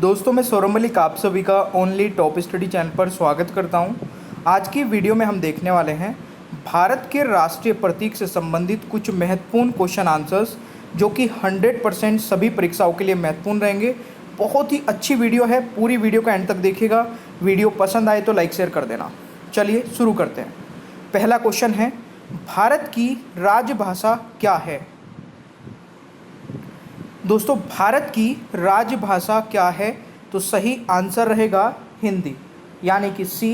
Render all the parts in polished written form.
दोस्तों मैं सौरभ मलिक आप सभी का ओनली टॉप स्टडी चैनल पर स्वागत करता हूं। आज की वीडियो में हम देखने वाले हैं भारत के राष्ट्रीय प्रतीक से संबंधित कुछ महत्वपूर्ण क्वेश्चन आंसर्स जो कि 100% सभी परीक्षाओं के लिए महत्वपूर्ण रहेंगे। बहुत ही अच्छी वीडियो है, पूरी वीडियो का एंड तक देखिएगा। वीडियो पसंद आए तो लाइक शेयर कर देना। चलिए शुरू करते हैं। पहला क्वेश्चन है, भारत की राजभाषा क्या है? दोस्तों भारत की राजभाषा क्या है? तो सही आंसर रहेगा हिंदी, यानी कि सी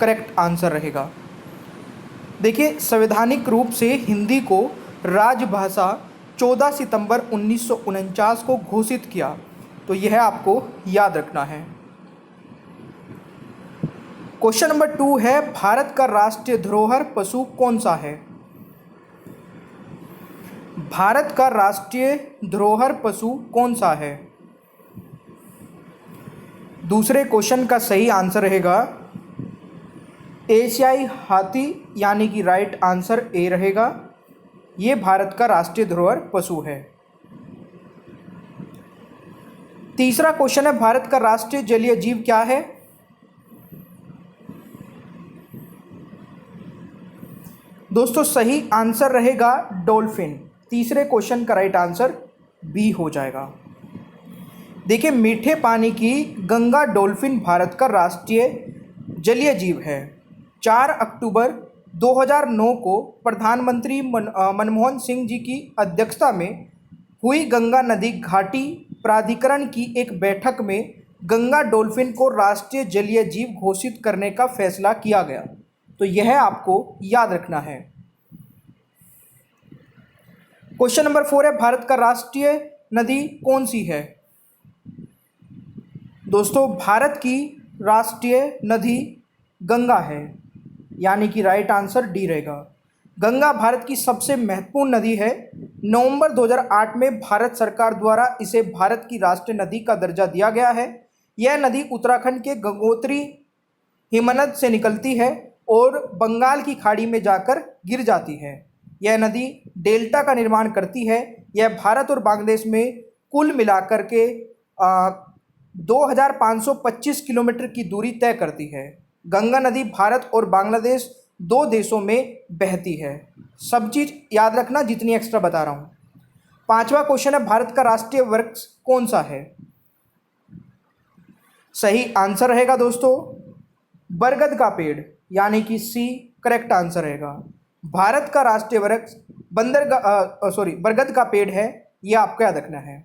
करेक्ट आंसर रहेगा। देखिए संवैधानिक रूप से हिंदी को राजभाषा 14 सितंबर 1949 को घोषित किया, तो यह आपको याद रखना है। क्वेश्चन नंबर 2 है, भारत का राष्ट्रीय धरोहर पशु कौन सा है? भारत का राष्ट्रीय धरोहर पशु कौन सा है? दूसरे क्वेश्चन का सही आंसर रहेगा एशियाई हाथी, यानी कि राइट आंसर ए रहेगा। ये भारत का राष्ट्रीय धरोहर पशु है। तीसरा क्वेश्चन है, भारत का राष्ट्रीय जलीय जीव क्या है? दोस्तों सही आंसर रहेगा डॉल्फिन। तीसरे क्वेश्चन का राइट आंसर बी हो जाएगा। देखिए मीठे पानी की गंगा डॉल्फिन भारत का राष्ट्रीय जलीय जीव है। 4 अक्टूबर 2009 को प्रधानमंत्री मनमोहन सिंह जी की अध्यक्षता में हुई गंगा नदी घाटी प्राधिकरण की एक बैठक में गंगा डॉल्फिन को राष्ट्रीय जलीय जीव घोषित करने का फैसला किया गया, तो यह आपको याद रखना है। क्वेश्चन नंबर 4 है, भारत का राष्ट्रीय नदी कौन सी है? दोस्तों भारत की राष्ट्रीय नदी गंगा है, यानी कि राइट आंसर डी रहेगा। गंगा भारत की सबसे महत्वपूर्ण नदी है। नवंबर 2008 में भारत सरकार द्वारा इसे भारत की राष्ट्रीय नदी का दर्जा दिया गया है। यह नदी उत्तराखंड के गंगोत्री हिमनद से निकलती है और बंगाल की खाड़ी में जाकर गिर जाती है। यह नदी डेल्टा का निर्माण करती है। यह भारत और बांग्लादेश में कुल मिलाकर के 2525 किलोमीटर की दूरी तय करती है। गंगा नदी भारत और बांग्लादेश दो देशों में बहती है। सब चीज़ याद रखना जितनी एक्स्ट्रा बता रहा हूँ। पांचवा क्वेश्चन है, भारत का राष्ट्रीय वृक्ष कौन सा है? सही आंसर रहेगा दोस्तों बरगद का पेड़, यानी कि सी करेक्ट आंसर रहेगा। भारत का राष्ट्रीय वृक्ष बरगद का पेड़ है, यह आपको याद रखना है।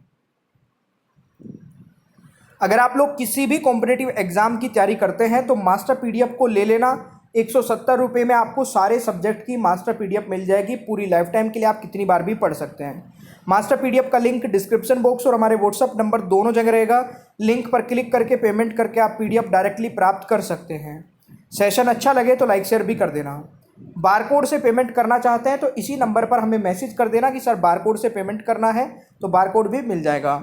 अगर आप लोग किसी भी कॉम्पिटिटिव एग्जाम की तैयारी करते हैं तो मास्टर पीडीएफ को ले लेना। 170 रुपये में आपको सारे सब्जेक्ट की मास्टर पीडीएफ मिल जाएगी। पूरी लाइफ टाइम के लिए आप कितनी बार भी पढ़ सकते हैं। मास्टर पीडीएफ का लिंक डिस्क्रिप्शन बॉक्स और हमारे व्हाट्सअप नंबर दोनों जगह रहेगा। लिंक पर क्लिक करके पेमेंट करके आप पीडीएफ डायरेक्टली प्राप्त कर सकते हैं। सेशन अच्छा लगे तो लाइक शेयर भी कर देना। बारकोड से पेमेंट करना चाहते हैं तो इसी नंबर पर हमें मैसेज कर देना कि सर बारकोड से पेमेंट करना है, तो बारकोड भी मिल जाएगा।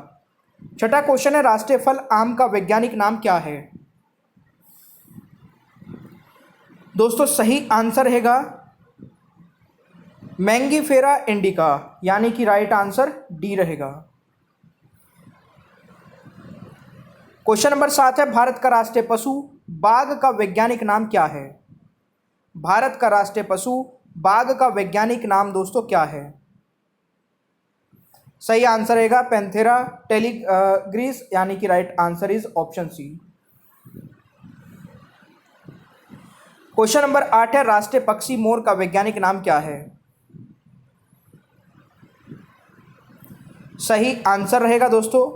छठा क्वेश्चन है, राष्ट्रीय फल आम का वैज्ञानिक नाम क्या है? दोस्तों सही आंसर रहेगा मैंगीफेरा इंडिका, यानी कि राइट आंसर डी रहेगा। क्वेश्चन नंबर 7 है, भारत का राष्ट्रीय पशु बाघ का वैज्ञानिक नाम क्या है? भारत का राष्ट्रीय पशु बाघ का वैज्ञानिक नाम दोस्तों क्या है? सही आंसर रहेगा पैंथेरा टेलीग्रीस, यानी कि right answer is option C. Question number 8 है, राष्ट्रीय पक्षी मोर का वैज्ञानिक नाम क्या है? सही आंसर रहेगा दोस्तों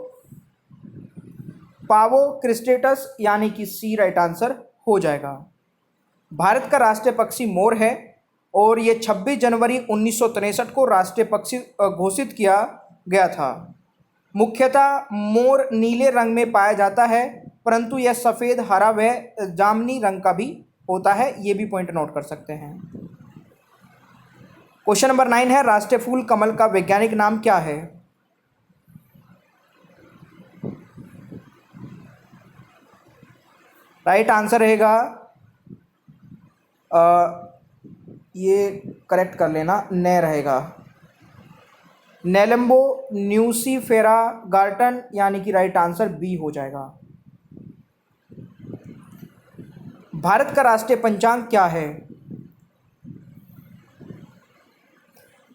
पावो क्रिस्टेटस, यानी कि सी राइट आंसर हो जाएगा। भारत का राष्ट्रीय पक्षी मोर है और ये 26 जनवरी 1963 को राष्ट्रीय पक्षी घोषित किया गया था। मुख्यतः मोर नीले रंग में पाया जाता है, परंतु यह सफ़ेद, हरा व जामुनी रंग का भी होता है। ये भी पॉइंट नोट कर सकते हैं। क्वेश्चन नंबर 9 है, राष्ट्रीय फूल कमल का वैज्ञानिक नाम क्या है? राइट आंसर रहेगा ये करेक्ट कर लेना, न रहेगा। नेलम्बो न्यूसीफेरा गार्टन, यानी कि राइट आंसर बी हो जाएगा। भारत का राष्ट्रीय पंचांग क्या है?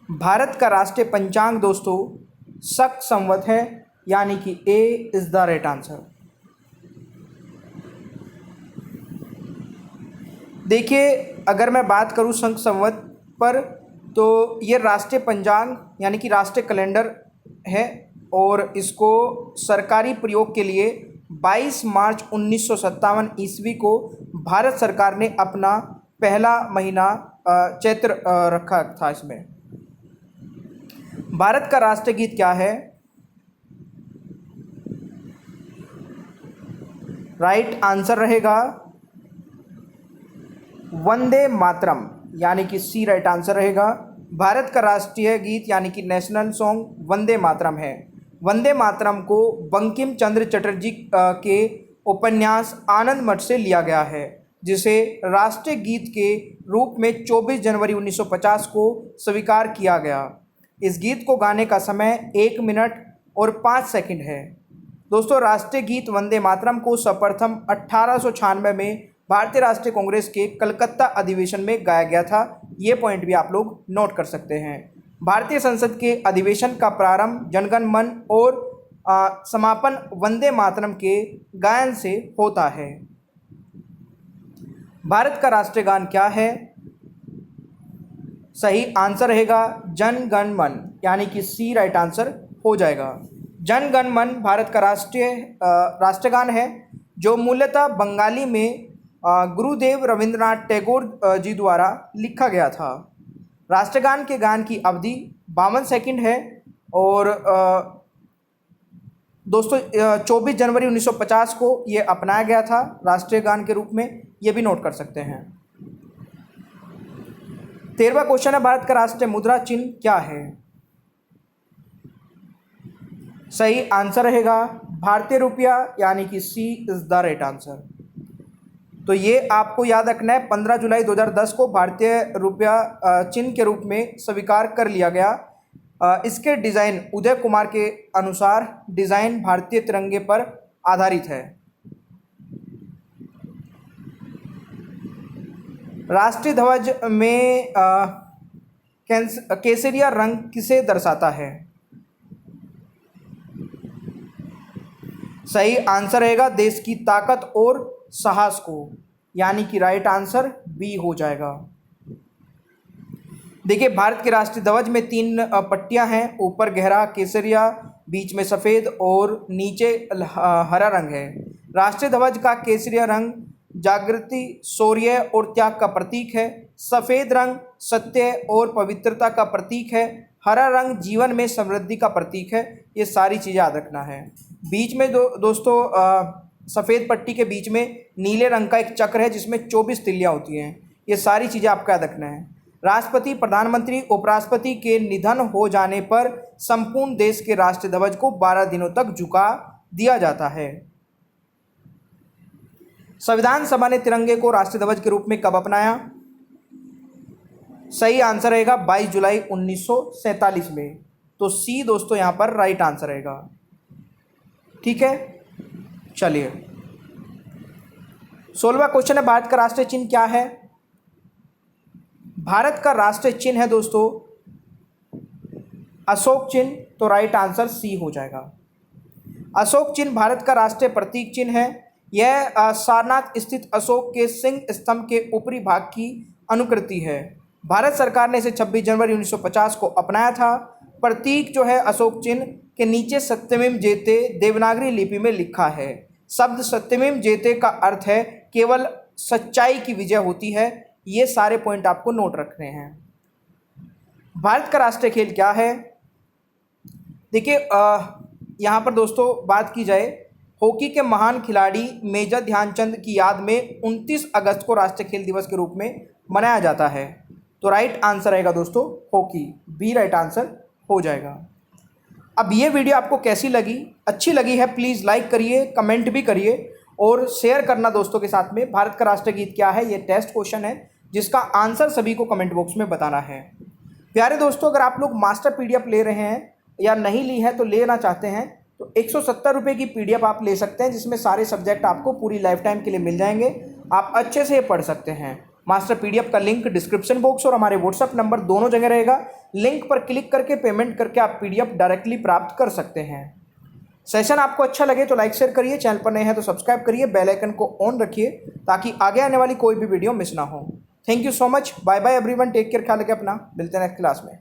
भारत का राष्ट्रीय पंचांग दोस्तों शक संवत है, यानी कि ए इज द राइट आंसर। देखिए, अगर मैं बात करूं शक संवत पर, तो ये राष्ट्रीय पंचांग यानी कि राष्ट्रीय कैलेंडर है और इसको सरकारी प्रयोग के लिए 22 मार्च 1957 ईस्वी को भारत सरकार ने अपना पहला महीना चैत्र रखा था। इसमें भारत का राष्ट्रीय गीत क्या है? राइट आंसर रहेगा वंदे मातरम, यानी कि सी राइट आंसर रहेगा। भारत का राष्ट्रीय गीत यानी कि नेशनल सॉन्ग वंदे मातरम है। वंदे मातरम को बंकिम चंद्र चटर्जी के उपन्यास आनंद मठ से लिया गया है, जिसे राष्ट्रीय गीत के रूप में 24 जनवरी 1950 को स्वीकार किया गया। इस गीत को गाने का समय 1 मिनट और 5 सेकंड है। दोस्तों, राष्ट्रीय गीत वंदे मातरम को सर्वप्रथम 1896 में भारतीय राष्ट्रीय कांग्रेस के कलकत्ता अधिवेशन में गाया गया था। ये पॉइंट भी आप लोग नोट कर सकते हैं। भारतीय संसद के अधिवेशन का प्रारंभ जनगण मन और समापन वंदे मातरम के गायन से होता है। भारत का राष्ट्रीय गान क्या है? सही आंसर रहेगा जन गण मन, यानी कि सी राइट आंसर हो जाएगा। जन गण मन भारत का राष्ट्रगान है, जो मूलतः बंगाली में गुरुदेव रविंद्रनाथ टैगोर जी द्वारा लिखा गया था। राष्ट्रगान के गान की अवधि 52 सेकंड है और दोस्तों 24 जनवरी 1950 को ये अपनाया गया था राष्ट्रीय गान के रूप में। ये भी नोट कर सकते हैं। 13वां क्वेश्चन है, भारत का राष्ट्रीय मुद्रा चिन्ह क्या है? सही आंसर रहेगा भारतीय रुपया, यानी कि सी इज द राइट आंसर। तो ये आपको याद रखना है, 15 जुलाई 2010 को भारतीय रुपया चिन्ह के रूप में स्वीकार कर लिया गया। इसके डिज़ाइन उदय कुमार के अनुसार डिज़ाइन भारतीय तिरंगे पर आधारित है। राष्ट्रीय ध्वज में केसरिया रंग किसे दर्शाता है? सही आंसर रहेगा देश की ताकत और साहस को, यानी कि राइट आंसर बी हो जाएगा। देखिए, भारत के राष्ट्रीय ध्वज में 3 पट्टियां हैं। ऊपर गहरा केसरिया, बीच में सफ़ेद और नीचे हरा रंग है। राष्ट्रीय ध्वज का केसरिया रंग जागृति, शौर्य और त्याग का प्रतीक है। सफ़ेद रंग सत्य और पवित्रता का प्रतीक है। हरा रंग जीवन में समृद्धि का प्रतीक है। ये सारी चीज़ें याद रखना है। बीच में दोस्तों सफ़ेद पट्टी के बीच में नीले रंग का एक चक्र है, जिसमें 24 तिल्लियाँ होती हैं। ये सारी चीज़ें आपको याद रखना है। राष्ट्रपति, प्रधानमंत्री, उपराष्ट्रपति के निधन हो जाने पर संपूर्ण देश के राष्ट्रीय ध्वज को 12 दिनों तक झुका दिया जाता है। संविधान सभा ने तिरंगे को राष्ट्रीय ध्वज के रूप में कब अपनाया? सही आंसर रहेगा 22 जुलाई 1947 में। तो सी दोस्तों यहाँ पर राइट आंसर रहेगा। ठीक है, चलिए 16वां क्वेश्चन है, भारत का राष्ट्रीय चिन्ह क्या है? भारत का राष्ट्रीय चिन्ह है दोस्तों अशोक चिन्ह। तो राइट आंसर सी हो जाएगा। अशोक चिन्ह भारत का राष्ट्रीय प्रतीक चिन्ह है। यह सारनाथ स्थित अशोक के सिंह स्तंभ के ऊपरी भाग की अनुकृति है। भारत सरकार ने इसे 26 जनवरी 1950 को अपनाया था। प्रतीक जो है अशोक चिन्ह के नीचे सत्यमेव जयते देवनागरी लिपि में लिखा है। शब्द सत्यमेव जयते का अर्थ है केवल सच्चाई की विजय होती है। ये सारे पॉइंट आपको नोट रखने हैं। भारत का राष्ट्रीय खेल क्या है? देखिए, यहाँ पर दोस्तों बात की जाए, हॉकी के महान खिलाड़ी मेजर ध्यानचंद की याद में 29 अगस्त को राष्ट्रीय खेल दिवस के रूप में मनाया जाता है। तो राइट आंसर रहेगा दोस्तों हॉकी, बी राइट आंसर हो जाएगा। अब ये वीडियो आपको कैसी लगी? अच्छी लगी है प्लीज़ लाइक करिए, कमेंट भी करिए और शेयर करना दोस्तों के साथ में। भारत का राष्ट्रीय गीत क्या है? ये टेस्ट क्वेश्चन है जिसका आंसर सभी को कमेंट बॉक्स में बताना है। प्यारे दोस्तों, अगर आप लोग मास्टर PDF ले रहे हैं या नहीं ली है तो लेना चाहते हैं तो 170 रुपये की PDF आप ले सकते हैं, जिसमें सारे सब्जेक्ट आपको पूरी लाइफ टाइम के लिए मिल जाएंगे। आप अच्छे से पढ़ सकते हैं। मास्टर PDF का लिंक डिस्क्रिप्शन बॉक्स और हमारे व्हाट्सअप नंबर दोनों जगह रहेगा। लिंक पर क्लिक करके पेमेंट करके आप PDF डायरेक्टली प्राप्त कर सकते हैं। सेशन आपको अच्छा लगे तो लाइक शेयर करिए, चैनल पर नए हैं तो सब्सक्राइब करिए, बेल आइकन को ऑन रखिए ताकि आगे आने वाली कोई भी वीडियो मिस ना हो। Thank you so much. Bye bye everyone, take care, ख्याल रखिए अपना। मिलते हैं नेक्स्ट क्लास में।